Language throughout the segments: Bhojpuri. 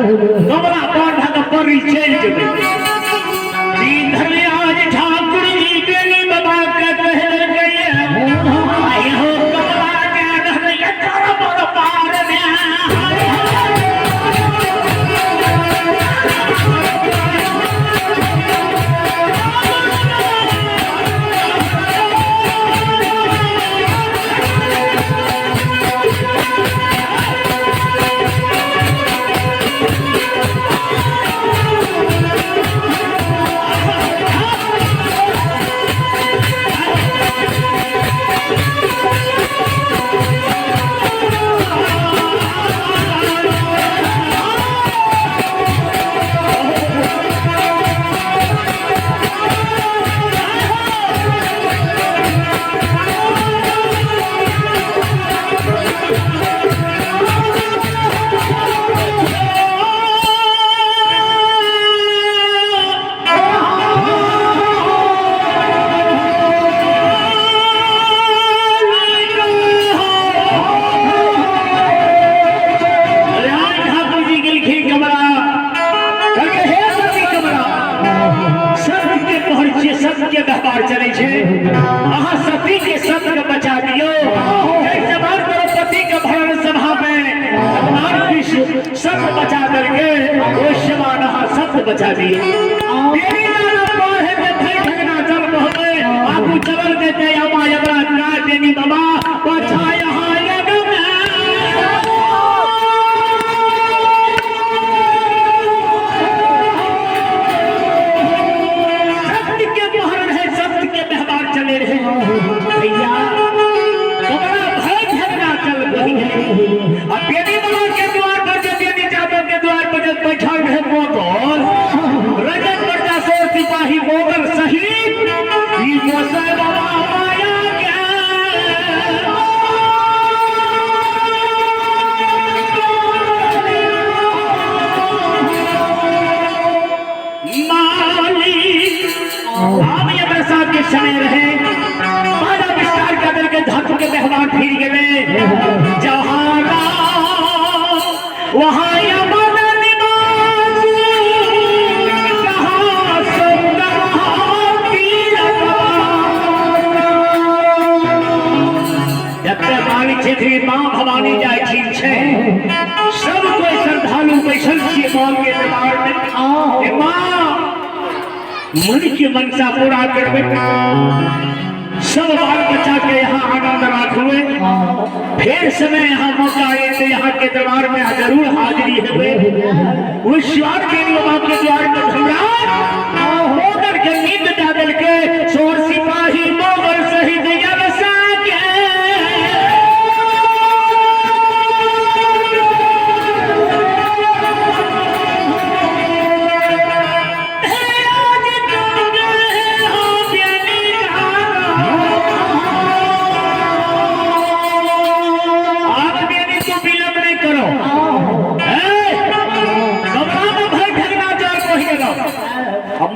कमला पर भाग परी चल जबे दिन धरे आज ठाकुर जी बेनी बाबा के कहल गए आई हो कमला के रहले कर पर पार में बचा दिए मेरी नाना पार है कि भाई ठगना चल मोहब्बे आगू चल देते अमा यबरा का देनी बाबा पछा यहां लगना सत्य के मोहर है सत्य के व्यवहार चले रहे भैया तुम्हारा भाई ठगना चल रही है अब बेनी बाबा के द्वार पर जब बेनी जादव के द्वार पर जब बैठा है मोगल रजत प्रजा से सिपाही मोगल सहित मोसे बाबा माया बरसात के समय रहे बाजा विस्तार कर के धर्म के व्यवहार फिर गए जहां वहां क्षेत्रीय मां भवानी जाए ठीक है सब कोई श्रद्धालु बैठल छिए मां के दरबार में मां मन की मनसा पूरा करबे सब बाल बच्चा के यहाँ आनंद राखवे फिर समय यहाँ मौका आए तो यहाँ के दरबार में जरूर हाजिरी है उस श्वार के बाबा के द्वार में घबराहट मोगर के नींद डाल के सोर सिपाही मोगर सहित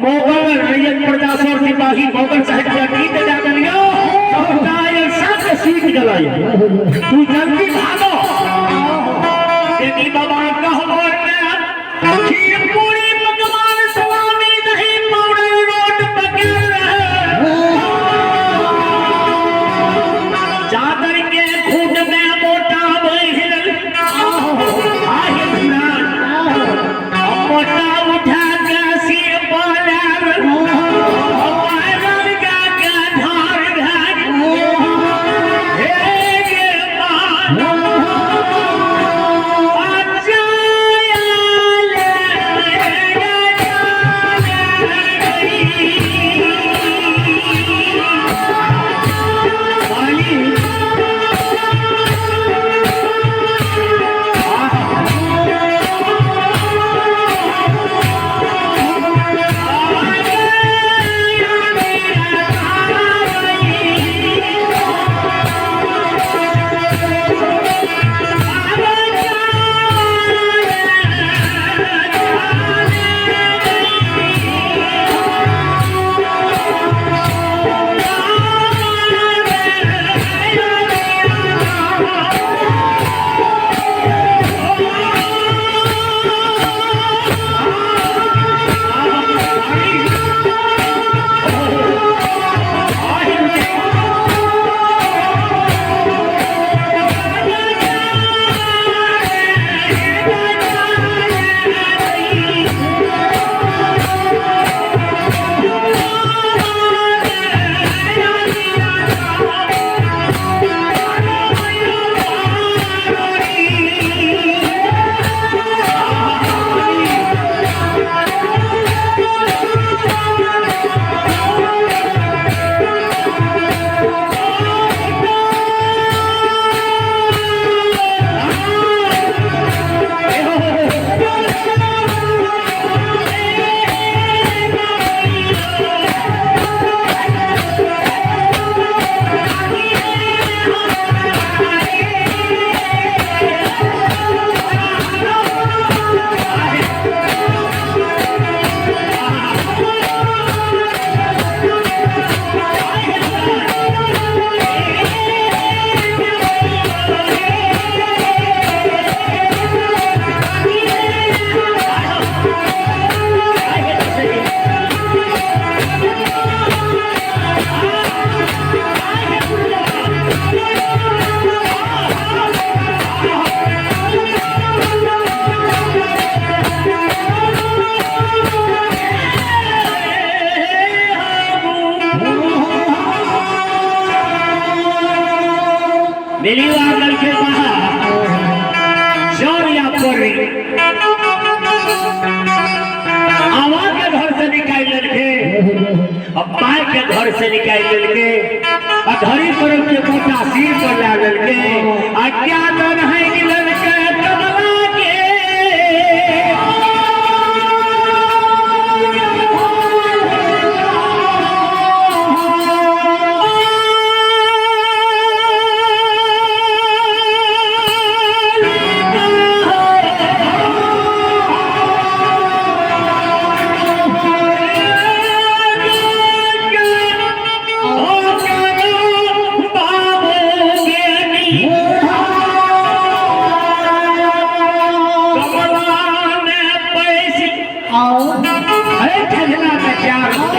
मोगल रैयत प्रजा सोर सिपाही मोगल साहब का गीत गा दियो कायल सब सीट जलाई तू जल्दी भागो तेरी बाबा कहवर में खीर पूरी पकवान सलामी दही पाउडर रोट पके रहे चादर के खूंट में मोटा बहिल आहे मोटा उठा के सिर पर पड़ी आवा के घर से निकाल लेके अब माय के घर से निकाल लेके धरी पर के मोटा सिर पर ला लेके क्या दन है गिलन के कमला के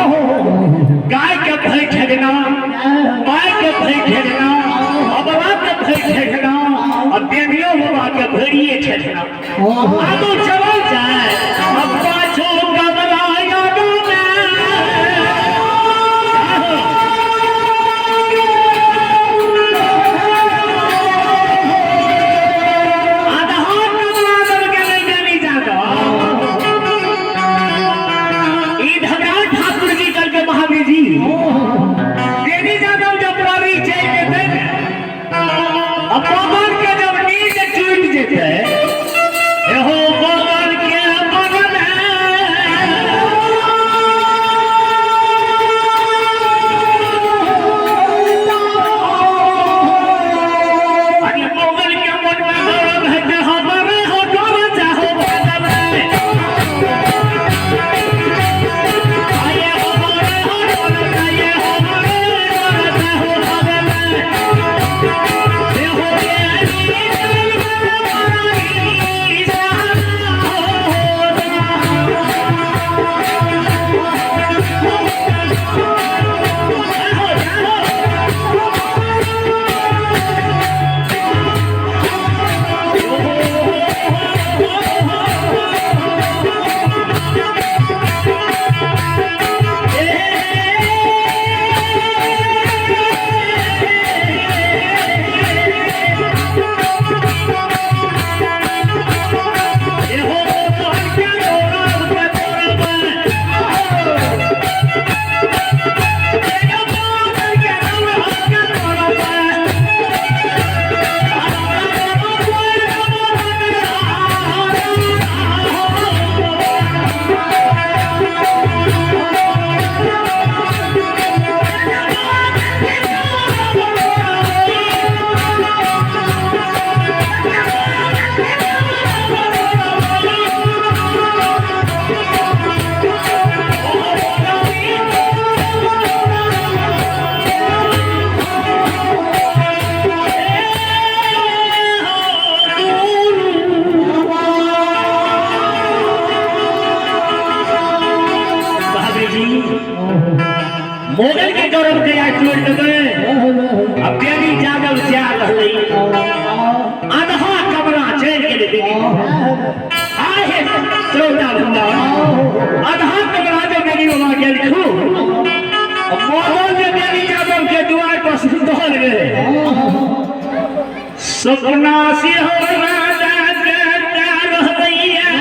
गाय के भई ठगना माय के भई ठगना अबला के भई ठगना और देवियो बाबा के भड़िए ठगना आगो चलो जाए अब पाछो कमला यादों में आधा कमला दल के नहीं जानी जाता महावीर जी देवी जादव जब प्रवी चल जेते अब भगवान के जब नींद टूट जेते एहो भगवान के बगल अरे भगवान के मन में गौरव है कि हमारे हो डर चाहो बदल मोगल के गौरव के आज छोड़ दे अब देवी जादव जा रही आधा कमरा चल के ले आहे श्रोता भंडार आधा कमरा जो मेरी बाबा के लिखो मोगल ने देवी जादव के द्वार पर सुंदर गए सपना से हो राजा के ताल भैया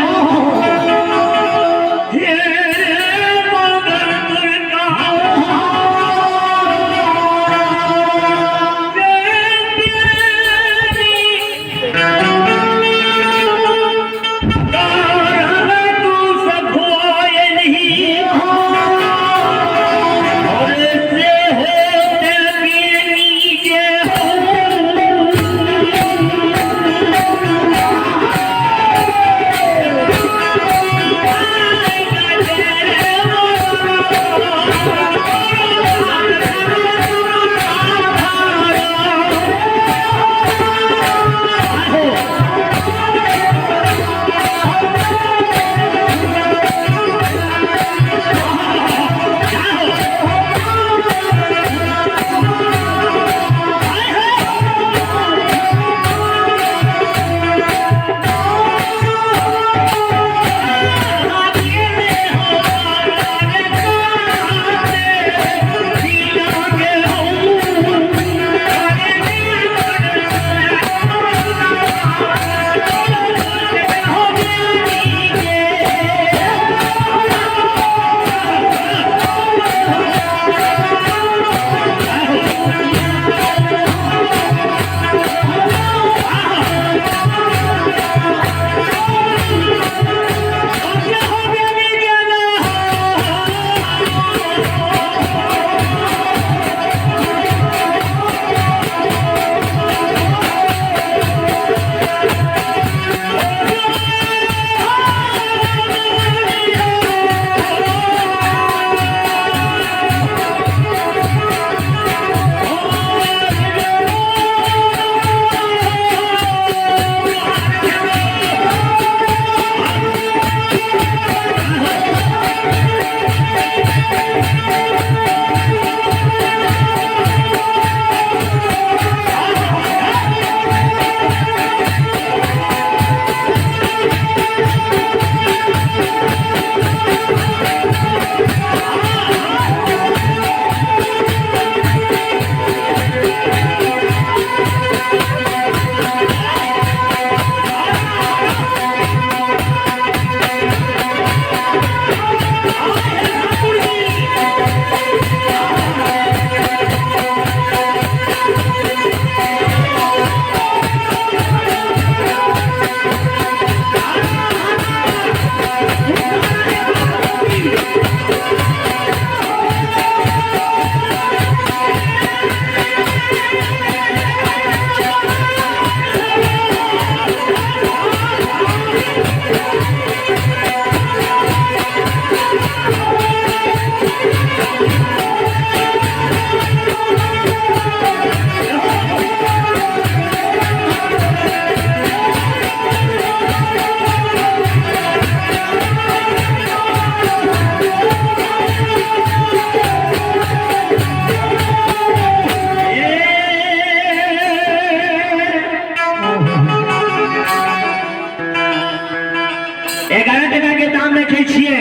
11 टका के दाम रखे छिए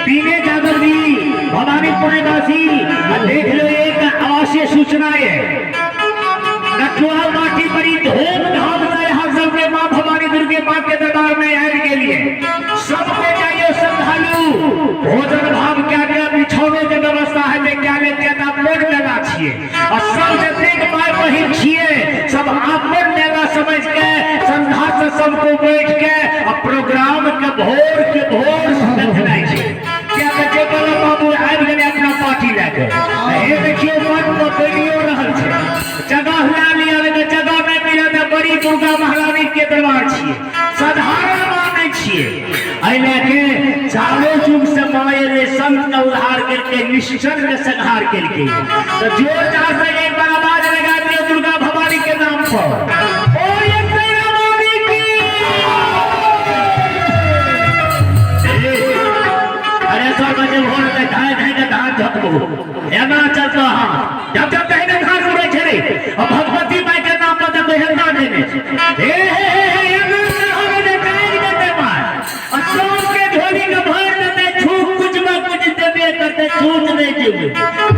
पीने जागर दी भवानीपुर वासी देख लो एक आवासीय सूचना है नटुआ माटी बड़ी धूमधाम से यहाँ सबके माँ भवानी दुर्गे माँ के दरबार में आने के लिए सबके जाइए श्रद्धालु भोजन भाव क्या क्या बिछौने की व्यवस्था है जे क्या ले क्या आप लोग लगा छिए और सब जतेक माय बहिन छिए सब आपन मेला समझ के संधा से सबको बैठ के और प्रोग्राम के भोर देखनाइ छै क्या बच्चे वाला बाबू आबि गेलै अपना पार्टी लेके हे देखियो मन में बनियो रहल छै जगह ला लिया तो जगह नहीं मिला तो बड़ी दुर्गा महारानी के दरबार छिए साधारण माने छिए एहि लेके चारों युग से माये ने संत का उद्धार करके निश्चर में संहार करके तो जोरदार से एक बार आवाज लगा दियो दुर्गा भवानी के नाम पर ओ ये तेरा मानी की अरे सर बजे भोर के ढाई के धान झपको एना चलतो हां जब कहने धान उड़े छे रे और भगवती माई के नाम पर तो हेरना देने हे एना हमें देखाई देते मार और सब के ढोली के भर देते छूट कुछ में कुछ देबे करते छूट नहीं देबे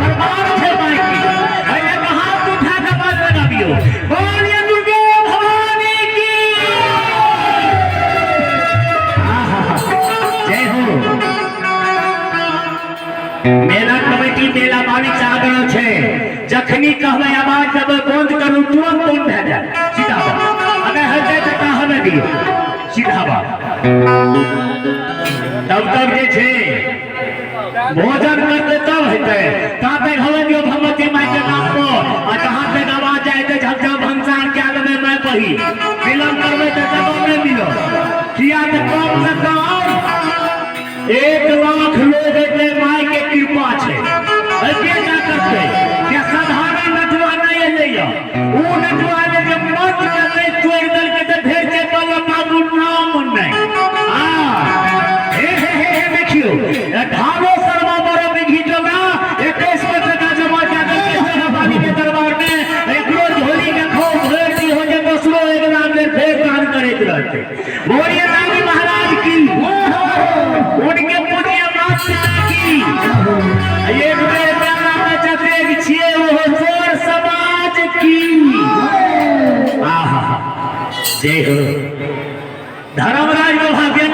बर्बाद है माई की अरे हाथ उठा के बात लगाबियो बोलिए दुर्गा भवानी की जय हो मेला कमेटी मेला मालिक से आग्रह छे जखनी कहबे आवाज देबे बंद करू तुरंत बंद भए जाए सीधा बात अगर हटे तो कहबे दियो सीधा बात तब जे छे भोजन करते तब हेतै ता तक हवे दियो भगवती माई के नाम पर और जहां तक आवाज जाए तो झगड़ा भंसार क्या देबे मैं कही विलंब करबे तो जवाब नहीं मिलो किया तो कम से कम 1 लाख लोग के माई के कृपा छे ऐसे क्या करते क्या साधारण नटवा नहीं ले वो नटवा ले जब मत करते तोड़ दल के तो ढेर के बोला बाबू नाम नहीं हे देखियो 18 शर्मा बड़े में घीटोगा 21 टका जमा जाकर भवानी के दरबार में एक रोज होली के खो भर्ती हो जाए दूसरो एक नाम में फेर कान करे रहते बोलिए नानी महाराज की उनके पुण्य माता की ये बड़े प्यारा बच्चे छिए वो चोर समाज की आहा जय हो धर्मराज भाग्य